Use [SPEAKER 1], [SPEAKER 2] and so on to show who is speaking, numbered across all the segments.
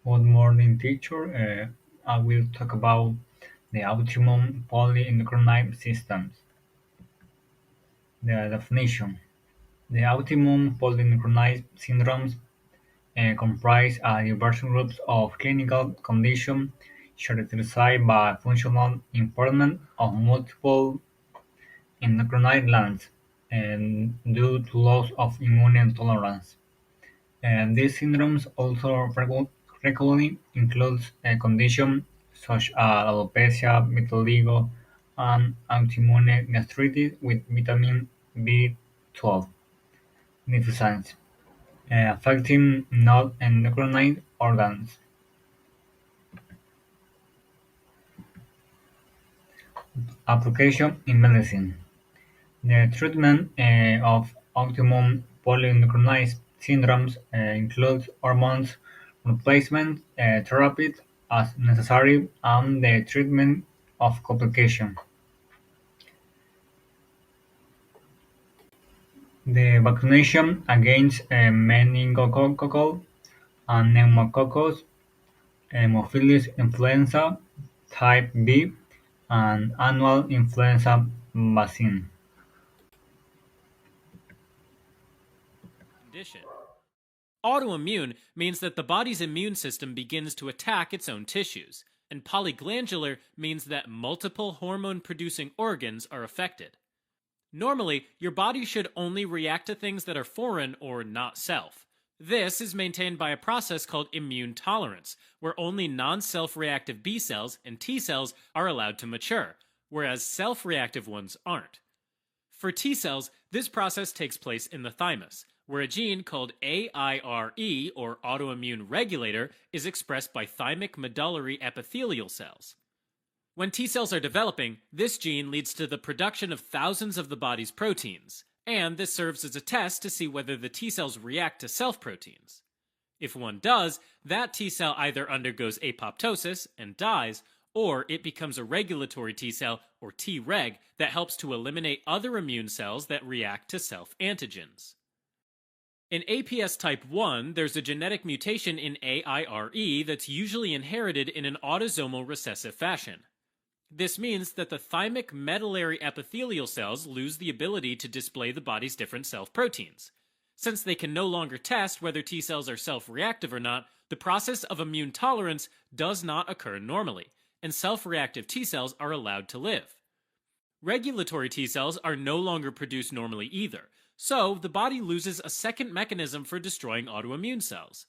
[SPEAKER 1] Good morning, teacher. I will talk about the autoimmune polyendocrine systems. The definition: the autoimmune polyendocrine syndromes comprise a diverse group of clinical conditions characterized by functional impairment of multiple endocrine glands and due to loss of immune tolerance. And these syndromes also frequently include conditions such as alopecia, vitiligo, and autoimmune gastritis with vitamin B12 deficiency, affecting non-endocrine organs. Application in medicine. The treatment of autoimmune polyendocrine syndromes includes hormones replacement therapies as necessary and the treatment of complications. The vaccination against meningococcal and pneumococcus, Haemophilus influenza type B, and annual influenza vaccine.
[SPEAKER 2] Condition. Autoimmune means that the body's immune system begins to attack its own tissues, and polyglandular means that multiple hormone producing organs are affected. Normally, your body should only react to things that are foreign or not self. This is maintained by a process called immune tolerance, where only non self reactive B cells and T cells are allowed to mature, whereas self reactive ones aren't. For T cells, this process takes place in the thymus, where a gene called AIRE, or autoimmune regulator, is expressed by thymic medullary epithelial cells. When T cells are developing, this gene leads to the production of thousands of the body's proteins, and this serves as a test to see whether the T cells react to self proteins. If one does, that T cell either undergoes apoptosis and dies, or it becomes a regulatory T cell, or Treg, that helps to eliminate other immune cells that react to self antigens. In APS type 1, there's a genetic mutation in AIRE that's usually inherited in an autosomal recessive fashion. This means that the thymic medullary epithelial cells lose the ability to display the body's different self proteins. Since they can no longer test whether T cells are self reactive or not, the process of immune tolerance does not occur normally, and self reactive T cells are allowed to live. Regulatory T cells are no longer produced normally either, so the body loses a second mechanism for destroying autoimmune cells.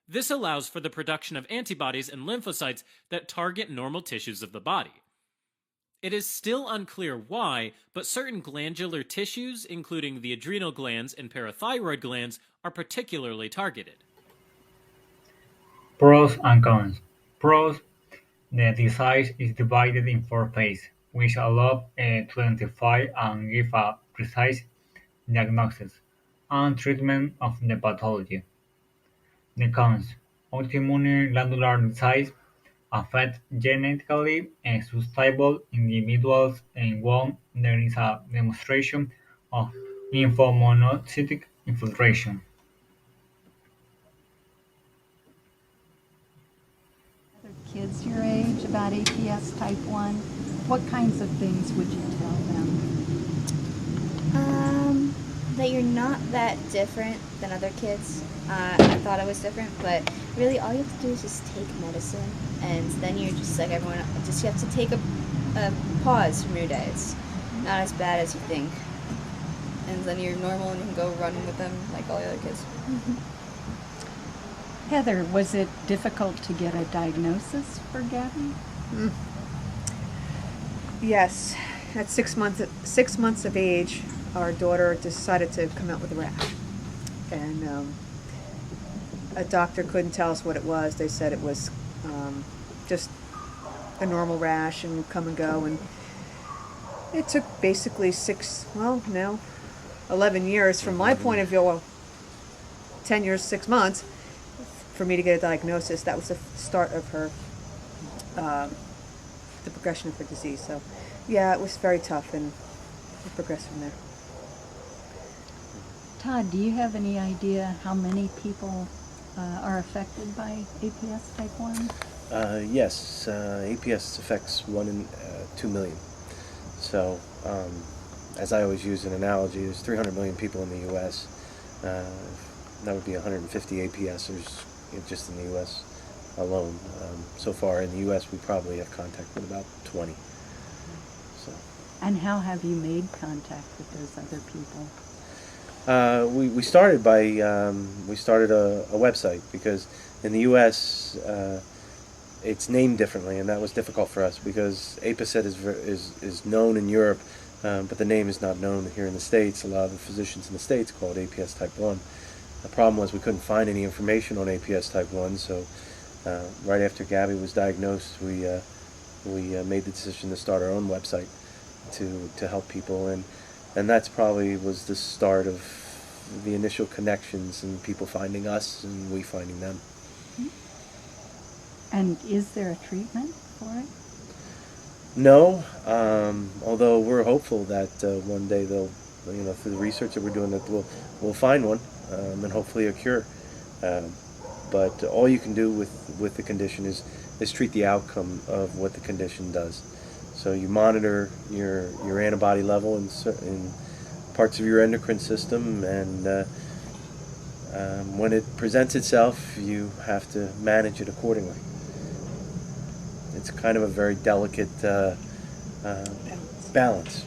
[SPEAKER 2] This allows for the production of antibodies and lymphocytes that target normal tissues of the body. It is still unclear why, but certain glandular tissues, including the adrenal glands and parathyroid glands, are particularly targeted.
[SPEAKER 1] Pros and cons. Pros: the disease is divided in four phases, which allow to identify and give a precise diagnosis and treatment of the pathology. The cons: autoimmune glandular disease affects genetically susceptible individuals in whom there is a demonstration of lymphomonocytic infiltration.
[SPEAKER 3] Other kids your age about APS type 1, what kinds of things would you tell them?
[SPEAKER 4] That you're not that different than other kids. I thought I was different, but really all you have to do is just take medicine, and then you're just like everyone else. Just you have to take a pause from your day. It's not as bad as you think, and then you're normal and you can go run with them like all the other kids.
[SPEAKER 3] Heather, was it difficult to get a diagnosis for Gabby?
[SPEAKER 5] Yes, at 6 months of age, our daughter decided to come out with a rash, and a doctor couldn't tell us what it was. They said it was just a normal rash and would come and go, and it took basically 11 years from my point of view, well, 10 years, 6 months, for me to get a diagnosis. That was the start of her, the progression of her disease. So, yeah, it was very tough, and it progressed from there.
[SPEAKER 3] Todd, do you have any idea how many people are affected by APS type 1?
[SPEAKER 6] Yes, APS affects 1 in 2 million. So, as I always use an analogy, there's 300 million people in the U.S. That would be 150 APSers just in the U.S. alone. So far in the U.S., we probably have contact with about 20. So.
[SPEAKER 3] And how have you made contact with those other people?
[SPEAKER 6] We started by we started a website because in the U.S. It's named differently, and that was difficult for us because APACET is known in Europe, but the name is not known here in the States. A lot of the physicians in the States call it APS type 1. The problem was we couldn't find any information on APS type 1, so right after Gabby was diagnosed, we made the decision to start our own website to help people, and that's probably was the start of the initial connections and people finding us and we finding them.
[SPEAKER 3] And is there a treatment for it?
[SPEAKER 6] No, although we're hopeful that one day they'll, through the research that we're doing, that we'll find one and hopefully a cure. But all you can do with the condition is treat the outcome of what the condition does. So you monitor your antibody level in parts of your endocrine system, and when it presents itself, you have to manage it accordingly. It's kind of a very delicate balance.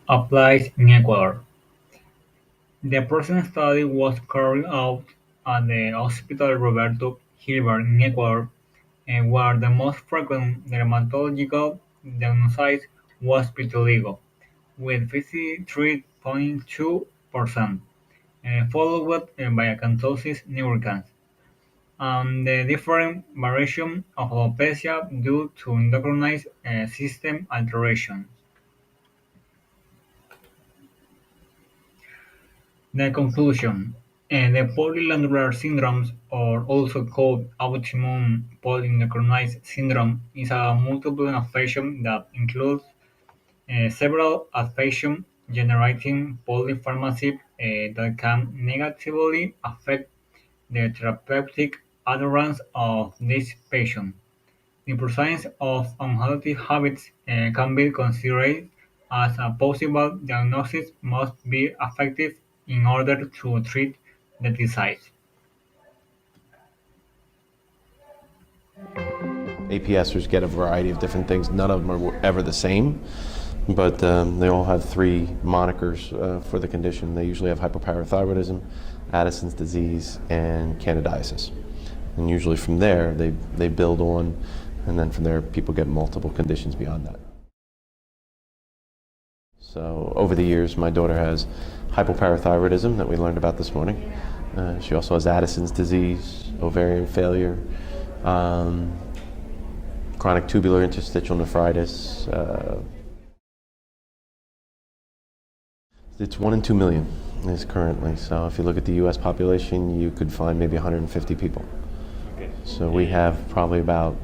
[SPEAKER 1] Applies in Ecuador. The present study was carried out at the Hospital Roberto Hilbert in Ecuador, where the most frequent dermatological diagnosis was vitiligo, with 53.2%, followed by acanthosis nigricans, and the different variation of alopecia due to endocrine system alterations. The conclusion: the polyglandular syndromes, or also called autoimmune polyendocrine syndrome, is a multiple affection that includes several affections generating polypharmacy that can negatively affect the therapeutic adherence of these patients. The presence of unhealthy habits can be considered as a possible diagnosis must be effective in order to treat the disease.
[SPEAKER 6] APSers get a variety of different things. None of them are ever the same, but they all have 3 monikers for the condition. They usually have hypoparathyroidism, Addison's disease, and candidiasis. And usually from there, they build on, and then from there, people get multiple conditions beyond that. So over the years, my daughter has hypoparathyroidism that we learned about this morning. She also has Addison's disease, ovarian failure, chronic tubular interstitial nephritis. It's 1 in 2 million is currently. So if you look at the U.S. population, you could find maybe 150 people. Okay. So we have probably about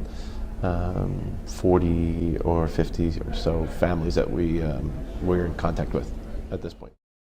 [SPEAKER 6] 40 or 50 or so families that we're in contact with at this point.